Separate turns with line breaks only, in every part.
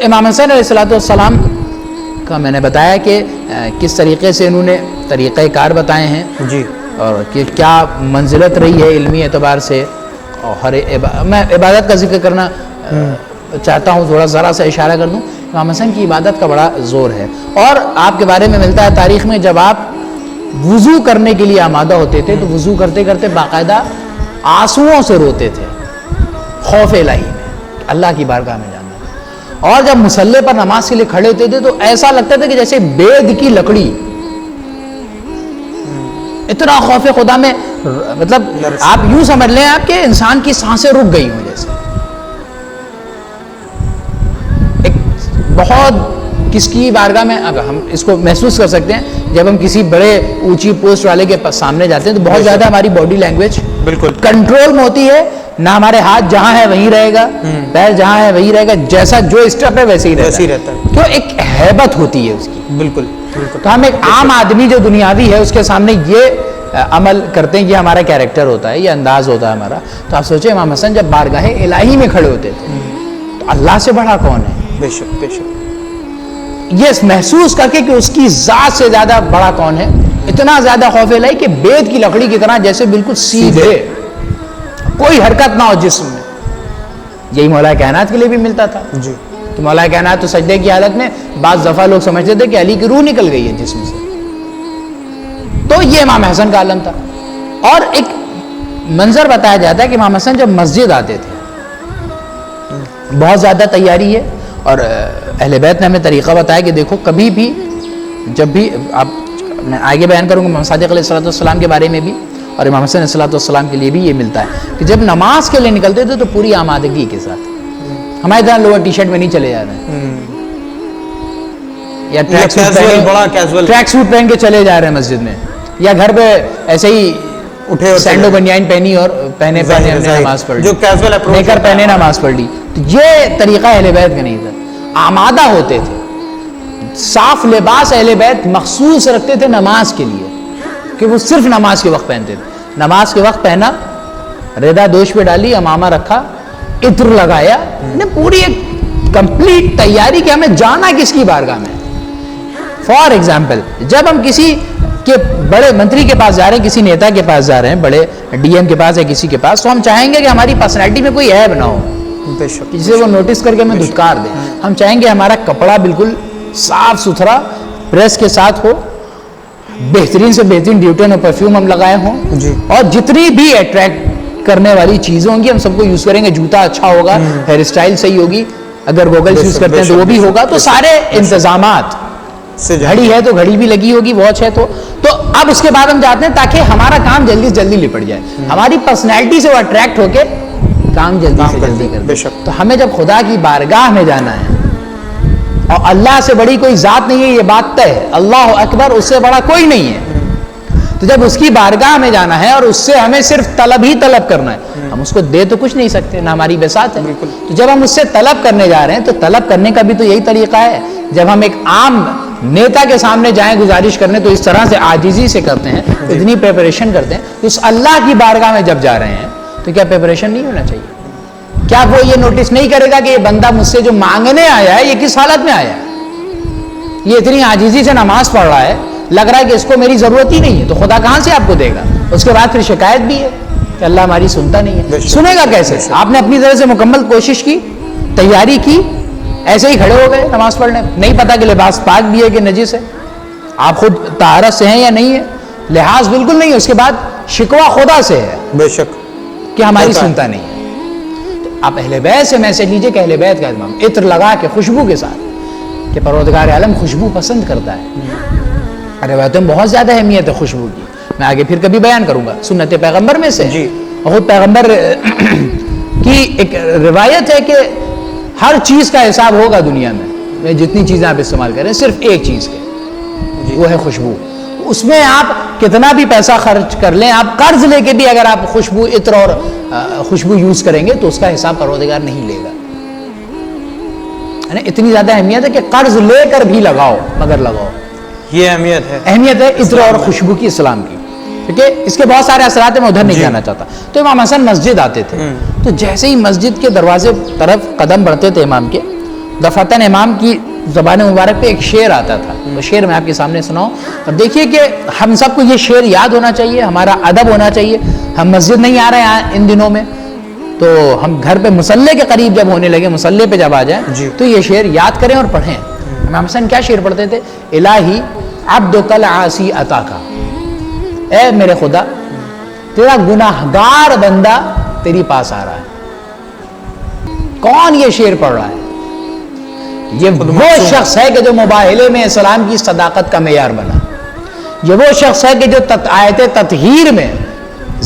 امام حسن علیہ السلام کا میں نے بتایا کہ کس طریقے سے انہوں نے طریقہ کار بتائے ہیں
جی، اور
کہ کیا منزلت رہی ہے علمی اعتبار سے. اور میں عبادت کا ذکر کرنا چاہتا ہوں، تھوڑا ذرا سا اشارہ کر دوں. امام حسن کی عبادت کا بڑا زور ہے، اور آپ کے بارے میں ملتا ہے تاریخ میں جب آپ وضو کرنے کے لیے آمادہ ہوتے تھے تو وضو کرتے کرتے باقاعدہ آنسوؤں سے روتے تھے، خوف الہی میں اللہ کی بارگاہ میں جانا. اور جب مصلی پر نماز کے لیے کھڑے ہوتے تھے تو ایسا لگتا تھا کہ جیسے بید کی لکڑی، اتنا خوف خدا میں، مطلب آپ یوں سمجھ لیں آپ کہ انسان کی سانسیں رک گئی ہوں جیسے. ایک بہت کس کی بارگاہ میں اب ہم اس کو محسوس کر سکتے ہیں جب ہم کسی بڑے اونچی پوسٹ والے کے سامنے جاتے ہیں تو بہت زیادہ ہماری باڈی لینگویج
بالکل
کنٹرول میں ہوتی ہے، نہ ہمارے ہاتھ جہاں ہے وہیں رہے گا، پیر جہاں ہے وہیں رہے گا، جیسا جو اسٹیپ ہے ویسے ہی رہتا ہے. تو ایک ہیبت ہوتی ہے اس کی.
بالکل.
تو ہم ایک عام آدمی جو دنیاوی ہے اس کے سامنے یہ عمل کرتے ہیں، یہ ہمارا کیریکٹر ہوتا ہے، یہ انداز ہوتا ہے ہمارا. تو آپ سوچیں امام حسن جب بارگاہ الہی میں کھڑے ہوتے تھے تو اللہ سے بڑا کون ہے؟
بے شک بے شک.
یہ محسوس کر کے کہ اس کی ذات سے زیادہ بڑا کون ہے، اتنا زیادہ خوف الہی کہ بید کی لکڑی کی طرح جیسے بالکل سیدھے، کوئی حرکت نہ ہو جسم میں. یہی مولا کائنات کے لیے بھی ملتا تھا.
جی،
تو مولا کائنات تو سجدے کی حالت میں بعض دفعہ لوگ سمجھتے تھے کہ علی کی روح نکل گئی ہے جسم سے. تو یہ امام حسن کا عالم تھا. اور ایک منظر بتایا جاتا ہے کہ امام حسن جب مسجد آتے تھے بہت زیادہ تیاری ہے، اور اہل بیت نے ہمیں طریقہ بتایا کہ دیکھو کبھی بھی جب بھی آپ، میں آگے بیان کروں گا امام صادق علیہ السلام کے بارے میں بھی، اور امام حسن علیہ السلام کے لیے بھی یہ ملتا ہے کہ جب نماز کے لیے نکلتے تھے تو پوری آمادگی کے ساتھ. ہمارے طرح لوور ٹی شرٹ میں نہیں چلے جا رہے ہیں یا ٹریک سوٹ پہن کے چلے جا رہے ہیں مسجد میں، یا گھر پہ ایسے ہی
اٹھے
سینڈو بنیان پہنی اور پہنے ہم نے نماز پڑھ لی،
جو کیجول اپروچ
لے کر پہنے نماز پڑھ لی. تو یہ طریقہ اہل بیت کا نہیں تھا. آمادہ ہوتے تھے، صاف لباس اہل بیت مخصوص رکھتے تھے نماز کے لیے کہ وہ صرف نماز کے وقت پہنتے تھے. نماز کے وقت پہنا، ردا دوش پہ ڈالی، امامہ رکھا، عطر لگایا، پوری ایک کمپلیٹ تیاری کہ ہمیں جانا کس کی بارگاہ میں. فار ایگزامپل جب ہم کسی کہ بڑے منتری کے پاس جا رہے ہیں، کسی نیتا کے پاس جا رہے ہیں، بڑے ڈی ایم کے پاس یا کسی کے پاس، تو ہم چاہیں گے کہ ہماری پرسنالٹی میں کوئی عیب نہ ہو، جسے وہ نوٹس کر کے ہمیں دھتکار دیں. ہم چاہیں گے ہمارا کپڑا بالکل صاف ستھرا پریس کے ساتھ ہو، بہترین سے بہترین ڈیوٹین اور پرفیوم ہم لگائے ہوں، اور جتنی بھی اٹریکٹ کرنے والی چیزیں ہوں گی ہم سب کو یوز کریں گے. جوتا اچھا ہوگا، ہیئر اسٹائل صحیح ہوگی، اگر گوگلس یوز کرتے ہیں تو وہ بھی ہوگا. تو سارے انتظامات، گھڑی ہے تو گھڑی بھی لگی ہوگی، واچ ہے تو اب اس کے بعد ہم جاتے ہیں تاکہ ہمارا کام جلدی سے جلدی لپٹ جائے، ہماری پرسنالٹی سے وہ اٹریکٹ ہو کے کام جلدی سے جلدی کر دے. تو ہمیں جب خدا کی بارگاہ میں جانا ہے، اور اللہ سے بڑی کوئی ذات نہیں ہے، یہ بات طے ہے، اللہ اکبر، اس سے بڑا کوئی نہیں ہے. تو جب اس کی بارگاہ میں جانا ہے اور اس سے ہمیں صرف طلب ہی طلب کرنا ہے، ہم اس کو دے تو کچھ نہیں سکتے، نہ ہماری بساط ہے. تو جب ہم اس سے طلب کرنے جا رہے ہیں تو طلب کرنے کا بھی تو یہی طریقہ ہے. جب ہم ایک عام نیتا کے سامنے جائیں گزارش کرنے تو اس طرح سے عاجزی سے کرتے ہیں، اتنی پریپریشن کرتے ہیں. تو اس اللہ کی بارگاہ میں جب جا رہے ہیں تو کیا پریپریشن نہیں ہونا چاہیے؟ کیا وہ یہ نوٹس نہیں کرے گا کہ یہ بندہ مجھ سے جو مانگنے آیا ہے یہ کس حالت میں آیا ہے؟ یہ اتنی عاجزی سے نماز پڑھ رہا ہے، لگ رہا ہے کہ اس کو میری ضرورت ہی نہیں ہے، تو خدا کہاں سے آپ کو دے گا؟ اس کے بعد پھر شکایت بھی ہے کہ اللہ ہماری سنتا نہیں ہے. سنے گا کیسے؟ آپ نے اپنی طرح سے مکمل کوشش کی، تیاری کی، ایسے ہی کھڑے ہو گئے نماز پڑھنے، نہیں پتا کہ لباس پاک بھی ہے کہ نجس ہے، آپ خود طہارت سے ہیں یا نہیں ہے، لحاظ بالکل نہیں ہے. اس کے بعد شکوہ خدا سے ہے
بے شک
کہ ہماری سنتا نہیں ہے. تو آپ اہل بیت سے میسج لیجئے کہ اہل بیت کا اہتمام عطر لگا کے خوشبو کے ساتھ، کہ پروردگار عالم خوشبو پسند کرتا ہے. روایتوں میں بہت زیادہ اہمیت ہے خوشبو کی، میں آگے پھر کبھی بیان کروں گا. سنت پیغمبر میں سے خود پیغمبر کی ایک روایت ہے کہ ہر چیز کا حساب ہوگا دنیا میں، جتنی چیزیں آپ استعمال کریں، صرف ایک چیز کے، وہ ہے خوشبو. اس میں آپ کتنا بھی پیسہ خرچ کر لیں، آپ قرض لے کے بھی اگر آپ خوشبو عطر اور خوشبو یوز کریں گے تو اس کا حساب پروردگار نہیں لے گا. اتنی زیادہ اہمیت ہے کہ قرض لے کر بھی لگاؤ مگر لگاؤ.
یہ اہمیت ہے
عطر اور خوشبو کی اسلام کی. ٹھیک ہے، اس کے بہت سارے اثرات ہیں، میں ادھر نہیں جانا چاہتا. تو امام حسن مسجد آتے تھے، تو جیسے ہی مسجد کے دروازے طرف قدم بڑھتے تھے امام کے، دفعتاً امام کی زبان مبارک پہ ایک شعر آتا تھا، وہ شعر میں آپ کے سامنے سناؤں، اور دیکھیے کہ ہم سب کو یہ شعر یاد ہونا چاہیے، ہمارا ادب ہونا چاہیے. ہم مسجد نہیں آ رہے ہیں ان دنوں میں، تو ہم گھر پہ مصلے کے قریب جب ہونے لگے، مصلے پہ جب آ جائیں تو یہ شعر یاد کریں اور پڑھیں. امام حسن کیا شعر پڑھتے تھے؟ الہی عبدک العاصی عطاکا، اے میرے خدا تیرا گناہگار بندہ تیری پاس آ رہا ہے. کون یہ شعر پڑھ رہا ہے؟ یہ وہ شخص ہے کہ جو مباہلے میں اسلام کی صداقت کا معیار بنا. یہ وہ شخص ہے کہ جو آیت تطہیر میں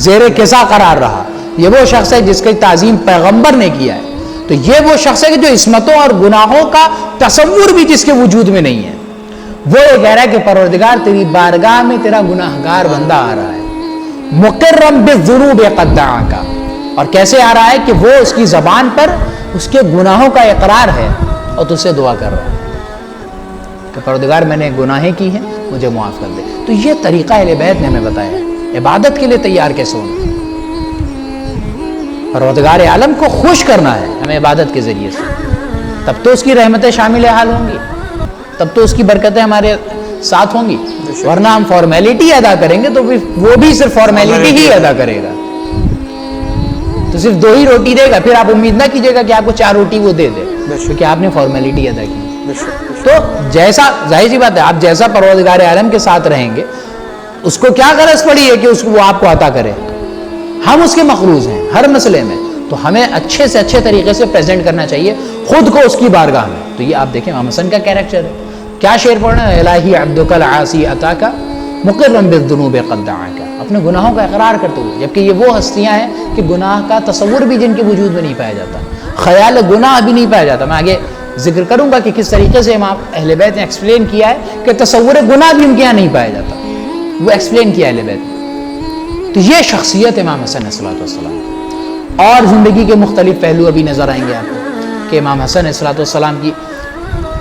زیر قصا قرار رہا. یہ وہ شخص ہے جس کی تعظیم پیغمبر نے کیا ہے. تو یہ وہ شخص ہے کہ جو عصمتوں اور گناہوں کا تصور بھی جس کے وجود میں نہیں ہے. وہ یہ کہہ رہا ہے کہ پروردگار تیری بارگاہ میں تیرا گناہگار بندہ آ رہا ہے، مقرم بالذنوب قد دعاکا. اور کیسے آ رہا ہے کہ وہ اس کی زبان پر اس کے گناہوں کا اقرار ہے اور تجھ سے دعا کر رہا ہے کہ پروردگار میں نے گناہیں کی ہیں، مجھے معاف کر دے. تو یہ طریقہ اہل بیت نے ہمیں بتایا ہے عبادت کے لیے تیار کیسے ہونا. پروردگار عالم کو خوش کرنا ہے ہمیں عبادت کے ذریعے سے، تب تو اس کی رحمتیں شامل حال ہوں گی، تب تو اس کی برکتیں ہمارے ساتھ ہوں گی. ورنہ ہم فارمیلٹی ادا کریں گے تو وہ بھی صرف فارمیلٹی ہی ادا کرے گا، تو صرف 2 ہی روٹی دے گا. پھر آپ امید نہ کیجیے گا کہ آپ کو 4 روٹی وہ دے دے، کیونکہ آپ نے فارمیلٹی ادا کی. تو جیسا ظاہر سی بات ہے آپ جیسا پروردگار عالم کے ساتھ رہیں گے، اس کو کیا غرض پڑی ہے کہ اس کو وہ آپ کو عطا کرے. ہم اس کے مقروض ہیں ہر مسئلے میں، تو ہمیں اچھے سے اچھے طریقے سے پریزنٹ کرنا چاہیے خود کو اس کی بارگاہ میں. تو یہ آپ دیکھیں امام حسن کا کیریکٹر ہے. کیا شعر پڑھنا ہے؟ الہی عبدک العاصی عطاکا مقرم بالذنوب قد دعاکا، اپنے گناہوں کا اقرار کرتے ہوئے. جبکہ یہ وہ ہستیاں ہیں کہ گناہ کا تصور بھی جن کے وجود میں نہیں پایا جاتا، خیال گناہ بھی نہیں پایا جاتا. میں آگے ذکر کروں گا کہ کس طریقے سے امام اہل بیت نے ایکسپلین کیا ہے کہ تصور گناہ بھی ان کے یہاں نہیں پایا جاتا. وہ ایکسپلین کیا اہل بیت نے. تو یہ شخصیت امام حسن علیہ الصلوۃ والسلام. اور زندگی کے مختلف پہلو ابھی نظر آئیں گے آپ کو کہ امام حسن علیہ الصلوۃ والسلام کی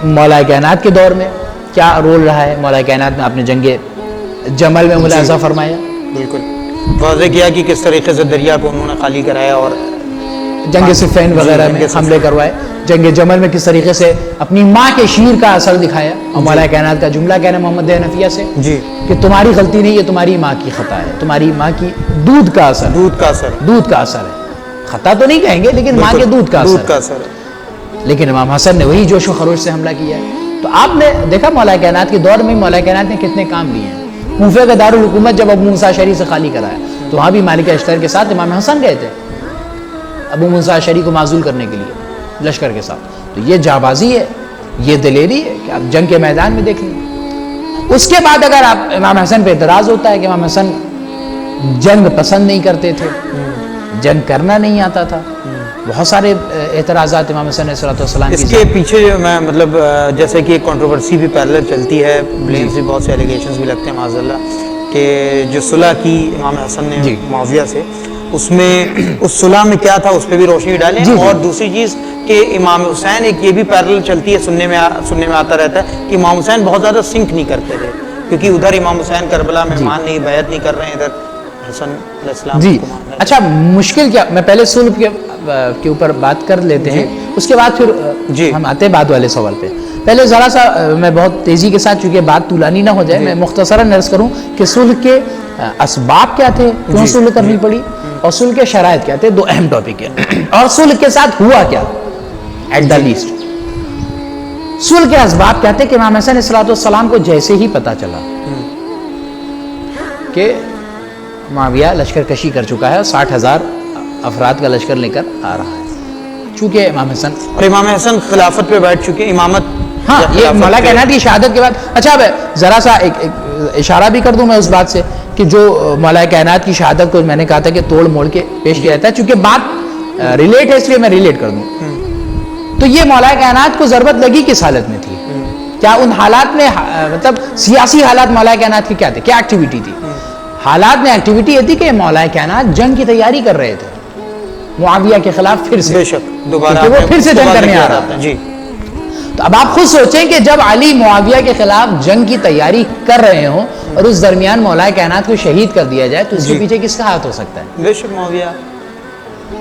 مولا کائنات کے دور میں کیا رول رہا ہے. مولا کائنات میں آپ نے جنگ جمل میں ملاحظہ فرمایا،
بالکل واضح کیا کہ کس طریقے سے دریا کو انہوں نے خالی کرایا اور
جنگ صفین وغیرہ میں حملے کروائے. جنگ جمل میں کس طریقے سے اپنی ماں کے شیر کا اثر دکھایا. اور مولا کائنات کا جملہ کہنا محمد حنفیہ سے کہ تمہاری غلطی نہیں، یہ تمہاری ماں کی خطا ہے، تمہاری ماں کی دودھ کا اثر ہے. خطا تو نہیں کہیں گے لیکن ماں کے دودھ کا اثر ہے. لیکن امام حسن نے وہی جوش و خروش سے حملہ کیا ہے. تو آپ نے دیکھا مولا کائنات کے دور میں مولا کائنات نے کتنے کام لیے ہیں. کوفہ کا دارالحکومت جب ابو موسیٰ اشعری سے خالی کرایا تو وہاں بھی مالک اشتر کے ساتھ امام حسن گئے تھے ابو موسیٰ اشعری کو معزول کرنے کے لیے لشکر کے ساتھ. تو یہ جابازی ہے، یہ دلیری ہے کہ آپ جنگ کے میدان میں دیکھ لیں. اس کے بعد اگر آپ امام حسن پہ اعتراض ہوتا ہے کہ امام حسن جنگ پسند نہیں کرتے تھے، جنگ کرنا نہیں آتا تھا، بہت سارے اعتراضات امام حسن علیہ السلام
اس کے پیچھے میں مطلب جیسے کہ کنٹروورسی بھی پریلل چلتی ہے، بلیمز بھی بہت سے ایلیگیشنز بھی لگتے ہیں معاذ اللہ کہ جو صلح کی امام حسن نے معاویہ سے، اس میں اس صلح میں کیا تھا اس پہ بھی روشنی ڈالیں. اور دوسری چیز کہ امام حسین ایک یہ بھی پیرل چلتی ہے سننے میں آتا رہتا ہے کہ امام حسین بہت زیادہ سنک نہیں کرتے تھے، کیونکہ ادھر امام حسین کربلا میں مان نہیں بیعت نہیں کر رہے ہیں، ادھر حسن علیہ السلام کو مان رہے ہیں.
اچھا مشکل کیا، میں پہلے صلح کے اوپر بات کر لیتے ہیں، اس کے بعد پھر ہم آتے ہیں بعد والے سوال پہ. پہلے ذرا سا میں بہت تیزی کے ساتھ چونکہ بات طولانی نہ ہو جائے میں مختصراً عرض کروں کہ صلح کے اسباب کیا تھے، کیوں صلح کرنی پڑی، اور صلح کے شرائط کیا تھے. 2 اہم ٹاپک ہیں. اور صلح کے ساتھ ہوا کیا ایٹ دا لیسٹ. صلح کے اسباب کیا تھے کہ امام حسن علیہ السلام کو جیسے ہی پتا چلا کہ معاویہ لشکر کشی کر چکا ہے، 60,000 افراد کا لشکر لے کر آ رہا ہے، چونکہ امام حسن
خلافت پہ بیٹھ چکے، امامت
یہ مولا کائنات کی شہادت کے بعد. اچھا ذرا سا ایک اشارہ بھی کر دوں میں اس بات سے کہ جو مولا کائنات کی شہادت کو میں نے کہا تھا کہ توڑ موڑ کے پیش کیا جاتا ہے، چونکہ بات ریلیٹ ہے اس لیے میں ریلیٹ کر دوں. تو یہ مولا کائنات کو ضرورت لگی کس حالت میں تھی؟ کیا ان حالات میں مطلب سیاسی حالات مولا کائنات کی کیا تھے، کیا ایکٹیویٹی تھی؟ حالات میں ایکٹیویٹی یہ تھی کہ مولا کائنات جنگ کی تیاری کر رہے تھے معاویہ کے خلاف پھر سے،
بے شک دوبارہ
وہ پھر سے جنگ کرنے آ رہا تھا. تو اب آپ خود سوچیں کہ جب علی معاویہ کے خلاف جنگ کی تیاری کر رہے ہوں اور اس درمیان مولا کائنات کو شہید کر دیا جائے تو اس کے پیچھے کس کا ہاتھ ہو سکتا ہے؟
بے شک معاویہ.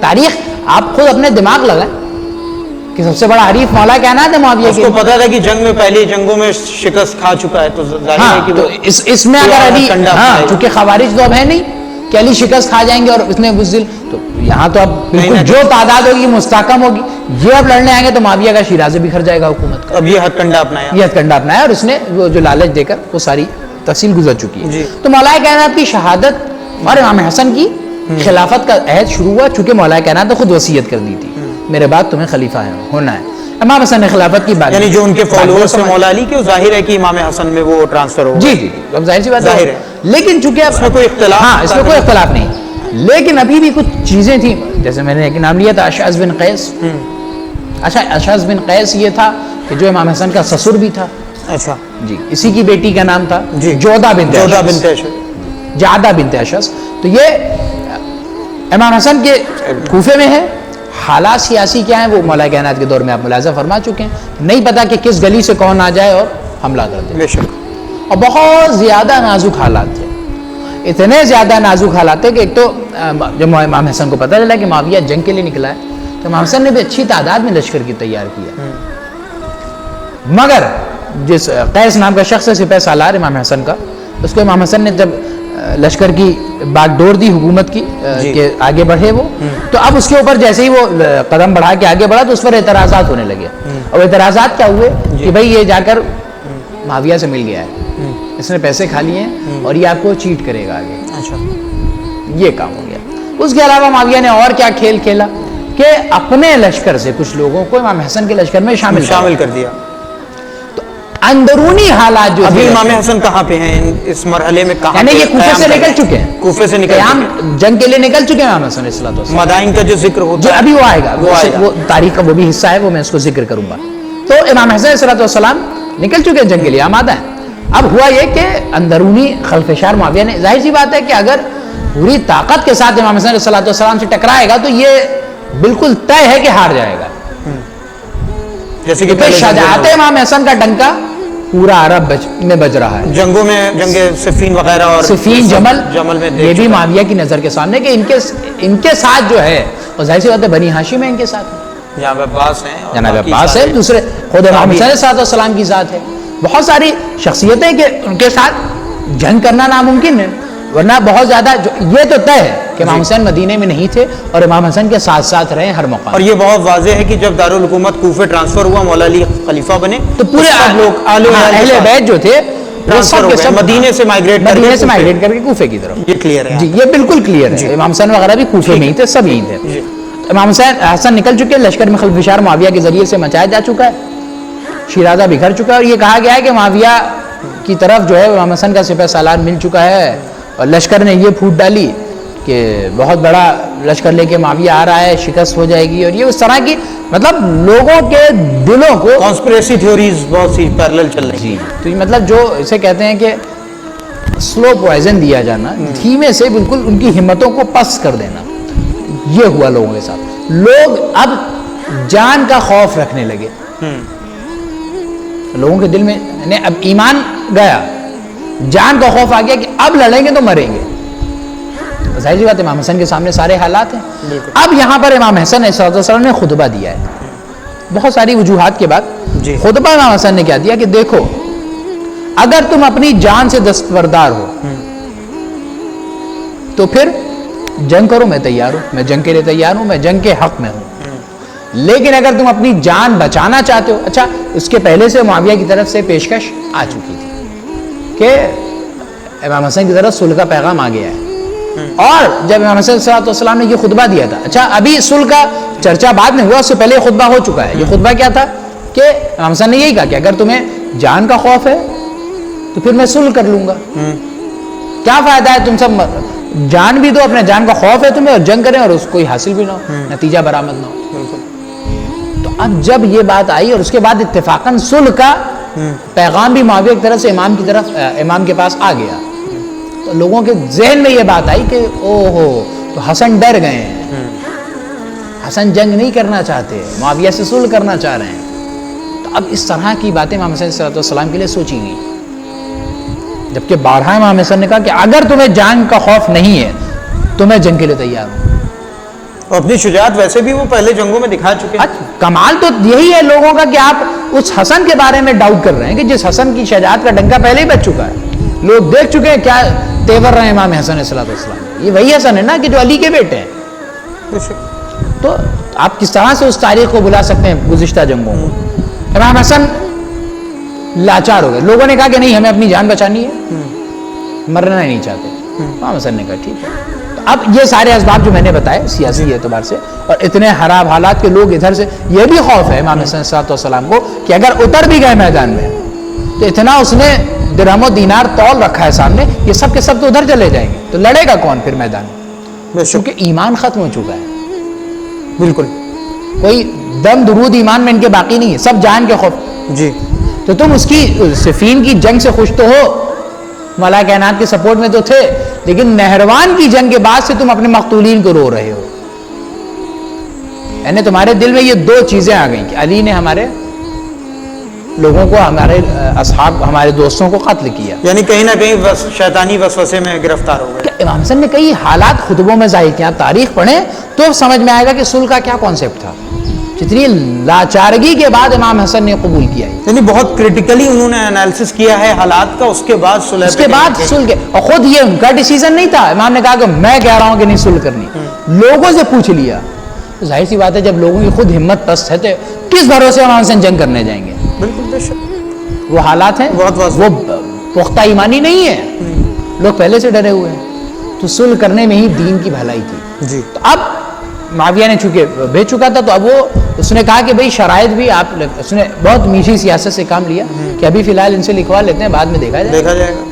تاریخ آپ خود اپنے دماغ لگائیں، کہ سب سے بڑا حریف مولا کائنات ہے معاویہ
اس
کے.
کو پتا تھا کہ جنگ میں پہلی جنگوں میں شکست کھا چکا ہے، تو ظاہر ہے
ہاں
کہ
تو
وہ
اس میں اگر علی ہاں چونکہ خوارج تو اب ہے نہیں کہ علی شکست کھا جائیں گے اور اتنے بزدل، تو یہاں تو اب بالکل جو تعداد ہوگی مستحکم ہوگی. یہ اب لڑنے آئیں گے تو معاویہ کا شیرازے بکھر جائے گا حکومت کا.
اب یہ ہتھ کنڈا اپنایا.
یہ ہتھ کنڈا اپنایا اور اس نے وہ جو لالچ دے کر وہ ساری تفصیل گزر چکی ہے.
جی.
تو مولا کائنات کی شہادت اور امام حسن کی خلافت کا عہد شروع ہوا چونکہ مولا کائنات نے خود وصیت کر دی تھی میرے بعد تمہیں خلیفہ ہونا ہے. امام حسن نے خلافت کی بات
یعنی جو ان کے فالوورز ہیں مولا علی کے، وہ ظاہر ہے کہ امام حسن میں وہ ٹرانسفر ہو.
جی جی اب ظاہر سی بات
ظاہر ہے.
لیکن چونکہ
اس میں کوئی اختلاف
ہاں اس میں کوئی اختلاف نہیں، لیکن ابھی بھی کچھ چیزیں تھیں. جیسے میں نے ایک نام لیا تھا اشعث بن قیس. اچھا اشعث بن قیس یہ تھا کہ جو امام حسن کا سسر بھی تھا.
اچھا
جی اسی کی بیٹی کا نام تھا
جی
جودہ بنت جعدہ بنت اشعث. تو یہ امام حسن کے کوفے میں ہے. حالات سیاسی کیا ہیں وہ مولا کائنات کے دور میں آپ ملاحظہ فرما چکے ہیں. نہیں پتا کہ کس گلی سے کون آ جائے اور حملہ کر دے.
بے شک.
اور بہت زیادہ نازک حالات تھے، اتنے زیادہ نازک حالات تھے کہ ایک تو جب امام حسن کو پتہ چلا کہ معاویہ جنگ کے لیے نکلا ہے تو امام حسن نے بھی اچھی تعداد میں لشکر کی تیار کیا. مگر جس قیس نام کا شخص ہے سپہ سالار امام حسن کا، اس کو امام حسن نے جب لشکر کی باغ ڈور دی حکومت کی کہ آگے بڑھے وہ، تو اب اس کے اوپر جیسے ہی وہ قدم بڑھا کے آگے بڑھا تو اس پر اعتراضات ہونے لگے. اور اعتراضات کیا ہوئے کہ بھائی یہ جا کر معاویہ سے مل گیا ہے، اس نے پیسے کھا لیے ہیں اور یہ آپ کو چیٹ کرے گا آگے.
اچھا
یہ کام ہو گیا. اس کے علاوہ معاویہ نے اور کیا کھیل کھیلا کہ اپنے لشکر سے کچھ لوگوں کو امام حسن کے لشکر میں شامل
کر دیا.
اندرونی حالات جو
ابھی امام حسن کہاں پہ ہیں اس مرحلے میں؟ کہاں؟
یعنی یہ کوفے سے نکل چکے ہیں،
کوفے سے نکل
قیام جنگ کے لیے نکل چکے ہیں امام حسن علیہ السلام.
مدائن کا جو ذکر ہوتا
جو
ہے
ابھی وہ آئے گا وہ تاریخ کا وہ بھی حصہ ہے، وہ میں اس کو ذکر کروں گا. تو امام حسن علیہ السلام نکل چکے ہیں جنگ کے لیے، آمادہ ہیں. اب ہوا یہ کہ اندرونی خلفشار معاویہ نے، ظاہر سی بات ہے کہ اگر پوری طاقت کے ساتھ امام حسن علیہ السلام سے ٹکرائے گا تو یہ بالکل طے ہے کہ ہار جائے گا.
جیسے کہ
شجاعت امام حسن کا ڈنکا پورا عرب میں بج رہا ہے.
جنگوں میں جنگ صفین وغیرہ اور
صفین جمل
میں
یہ بھی معاویہ کی نظر کے سامنے کہ ان کے ساتھ جو ہے اور ظاہر سی بات ہے بنی ہاشم ہے ان کے ساتھ،
جناب عباس ہیں،
جناب عباس ہے، دوسرے خود امام حسن علیہ السلام کی ذات ہے. بہت ساری شخصیتیں کہ ان کے ساتھ جنگ کرنا ناممکن ہے، ورنہ بہت زیادہ یہ تو طے ہے کہ امام حسین مدینے میں نہیں تھے اور امام حسن کے ساتھ ساتھ رہے ہر مقام.
اور یہ بہت واضح ہے کہ جب دارالحکومت کوفے ٹرانسفر ہوا، مولا علی خلیفہ بنے
تو پورے لوگ اہل بیت جو تھے وہ سب کے سب
مدینے سے مائگریٹ
کر کے کوفے کی طرف.
یہ کلیئر ہے
جی یہ بالکل کلیئر ہے. امام حسین وغیرہ بھی کوفے میں ہی تھے، سب یہی تھے. امام حسن نکل چکے، لشکر میں خلفشار معاویہ کے ذریعے سے مچایا جا چکا ہے، شیرازہ بکھر چکا ہے. اور یہ کہا گیا ہے کہ معاویہ کی طرف جو ہے امام حسن کا سپہ سالار مل چکا ہے اور لشکر نے یہ پھوٹ ڈالی کہ بہت بڑا لشکر لے کے معاویہ آ رہا ہے، شکست ہو جائے گی. اور یہ اس طرح کی مطلب لوگوں کے دلوں کو
کانسپریسی تھیوریز بہت سی پیرلل چل رہی ہیں.
تو یہ مطلب جو اسے کہتے ہیں کہ سلو پوائزن دیا جانا، دھیمے سے بالکل ان کی ہمتوں کو پس کر دینا، یہ ہوا لوگوں کے ساتھ. لوگ اب جان کا خوف رکھنے لگے، لوگوں کے دل میں اب ایمان گیا، جان کا خوف آ گیا کہ اب لڑیں گے تو مریں گے. ظاہر سی بات امام حسن کے سامنے سارے حالات ہیں. اب یہاں پر امام حسن علیہ السلام نے خطبہ دیا ہے بہت ساری وجوہات کے بعد. خطبہ امام حسن نے کیا دیا کہ دیکھو اگر تم اپنی جان سے دستبردار ہو تو پھر جنگ کرو، میں تیار ہوں، میں جنگ کے لیے تیار ہوں، میں جنگ کے حق میں ہوں. لیکن اگر تم اپنی جان بچانا چاہتے ہو، اچھا اس کے پہلے سے معاویہ کی طرف سے پیشکش آ چکی تھی کہ امام حسن کی طرف صلح کا پیغام آ گیا ہے. اور جب امام حسن صلی اللہ علیہ وسلم نے یہ خطبہ دیا تھا، اچھا ابھی صلح کا چرچا بعد میں ہوا، اس سے پہلے خطبہ ہو چکا ہے. یہ خطبہ کیا تھا کہ امام حسن نے یہی کہا کہ اگر تمہیں جان کا خوف ہے تو پھر میں صلح کر لوں گا. کیا فائدہ ہے تم سب جان بھی دو، اپنے جان کا خوف ہے تمہیں، اور جنگ کریں اور اس کو حاصل بھی نہ ہو، نتیجہ برآمد نہ ہو. تو اب جب یہ بات آئی اور اس کے بعد اتفاقاً صلح کا پیغام بھی معاویہ کی طرف سے امام کے پاس آ گیا، تو لوگوں کے ذہن میں یہ بات آئی کہ او ہو تو حسن ڈر گئے ہیں، حسن جنگ نہیں کرنا چاہتے، معاویہ سے صلح کرنا چاہ رہے ہیں. تو اب اس طرح کی باتیں امام حسن صلی اللہ علیہ وسلم کے لیے سوچی گئی. جبکہ بارہا امام حسن نے کہا کہ اگر تمہیں جان کا خوف نہیں ہے تو میں جنگ کے لیے تیار ہوں.
اور اپنی شجاعت ویسے بھی وہ پہلے جنگوں میں دکھا چکے ہیں.
کمال تو یہی ہے لوگوں کا کہ آپ اس حسن کے بارے میں ڈاؤٹ کر رہے ہیں کہ جس حسن کی شجاعت کا ڈنکا پہلے ہی بج چکا ہے. لوگ دیکھ چکے ہیں کیا تیور رہے امام حسن علیہ السلام. یہ وہی حسن ہے نا کہ جو علی کے بیٹے ہیں. تو آپ کس طرح سے اس تاریخ کو بلا سکتے ہیں گزشتہ جنگوں کو. امام حسن لاچار ہو گئے. لوگوں نے کہا کہ نہیں ہمیں اپنی جان بچانی ہے, مرنا نہیں چاہتے. امام حسن نے کہا ٹھیک ہے. تو اب یہ سارے اسباب جو میں نے بتائے سیاسی اعتبار سے, اور اتنے خراب حالات کے لوگ ادھر سے, یہ بھی خوف ہے امام حسن صلی اللہ علیہ وسلم کو کہ اگر اتر بھی گئے میدان میں تو اتنا اس نے درہم و دینار تول رکھا ہے سامنے, یہ سب کے سب تو ادھر چلے جائیں گے, تو لڑے گا کون پھر میدان میں؟ کیونکہ ایمان ختم ہو چکا ہے.
بالکل
کوئی دم درود ایمان میں ان کے باقی نہیں ہے, سب جان کے خوف.
جی
تو تم اس کی صفین کی جنگ سے خوش تو ہو, ملائکہ کائنات کے سپورٹ میں تو تھے, لیکن نہروان کی جنگ کے بعد سے تم اپنے مقتولین کو رو رہے ہو. یعنی تمہارے دل میں یہ دو چیزیں آ گئیں کہ علی نے ہمارے لوگوں کو, ہمارے اصحاب, ہمارے دوستوں کو قتل کیا.
یعنی کہیں نہ کہیں شیطانی وسوسے میں گرفتار ہو گئے.
امام حسن نے کئی حالات خطبوں میں ظاہر کیا, تاریخ پڑھیں تو سمجھ میں آئے گا کہ صلح کا کیا کانسیپٹ تھا. جتنی لاچارگی کے بعد امام حسن نے قبول کیا ہے,
یعنی بہت کریٹیکلی انہوں نے انالیسس کیا ہے حالات کا, اس کے بعد صلح,
اس کے بعد صلح کے, اور خود یہ ان کا ڈیسیژن نہیں تھا. امام نے کہا کہ میں کہہ رہا ہوں کہ نہیں صلح کرنی, لوگوں سے پوچھ لیا. تو ظاہر سی بات ہے جب لوگوں کی خود ہمت پست ہے تو کس بھروسے امام حسن جنگ کرنے جائیں گے؟
بالکل بے شک
وہ حالات ہیں, وہ پختہ ایمانی نہیں ہے, لوگ پہلے سے ڈرے ہوئے ہیں. تو صلح کرنے میں ہی دین کی بھلائی تھی.
جی
تو اب معاویہ نے چونکہ بھیج چکا تھا, تو اب وہ اس نے کہا کہ بھئی شرائط بھی آپ, اس نے بہت میٹھی سیاست سے کام لیا کہ ابھی فی الحال ان سے لکھوا لیتے ہیں, بعد میں دیکھا جائے
گا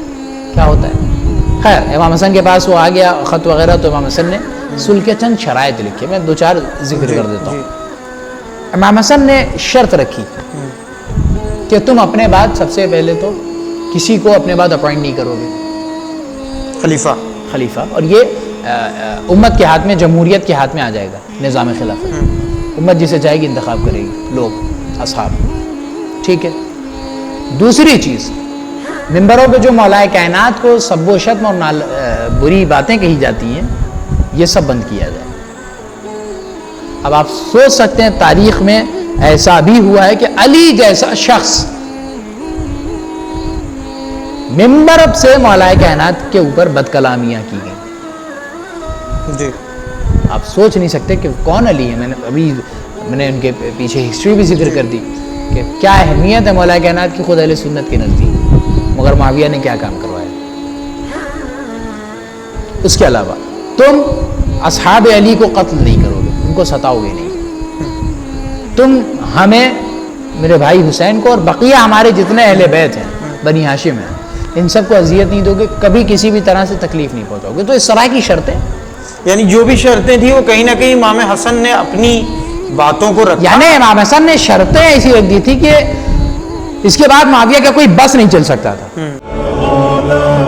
کیا ہوتا ہے. خیر امام حسن کے پاس وہ آ گیا خط وغیرہ, تو امام حسن نے صلح کے چند شرائط لکھے, میں دو چار ذکر کر دیتا ہوں. امام حسن نے شرط رکھی کہ تم اپنے بعد سب سے پہلے تو کسی کو اپنے بعد اپوائنٹ نہیں کرو گے خلیفہ, اور یہ امت کے ہاتھ میں, جمہوریت کے ہاتھ میں آ جائے گا نظام خلافت. امت جسے چاہے گی انتخاب کرے گی, لوگ اصحاب. ٹھیک ہے. دوسری چیز, ممبروں پہ جو مولائے کائنات کو سب و شتم اور بری باتیں کہی جاتی ہیں, یہ سب بند کیا جائے. اب آپ سوچ سکتے ہیں تاریخ میں ایسا بھی ہوا ہے کہ علی جیسا شخص ممبر سے مولائے کائنات کے اوپر بد کلامیاں کی گئی.
جی
آپ سوچ نہیں سکتے کہ کون علی ہے. میں نے ان کے پیچھے ہسٹری بھی ذکر کر دی کہ کیا اہمیت ہے مولائے کائنات کی خود اہل سنت کے نزدیک, مگر معاویہ نے کیا کام کروایا. اس کے علاوہ تم اصحاب علی کو قتل نہیں کرو گے, ان کو ستاؤ گے نہیں. تم ہمیں, میرے بھائی حسین کو اور بقیہ ہمارے جتنے اہل بیت ہیں, بنی ہاشم ہیں, ان سب کو اذیت نہیں دو گے, کبھی کسی بھی طرح سے تکلیف نہیں پہنچاؤ گے. تو اس طرح کی شرطیں,
یعنی جو بھی شرطیں تھیں وہ کہیں نہ کہیں امام حسن نے اپنی باتوں کو رکھا.
یعنی امام حسن نے شرطیں ایسی رکھ دی تھی کہ اس کے بعد معاویہ کا کوئی بس نہیں چل سکتا تھا.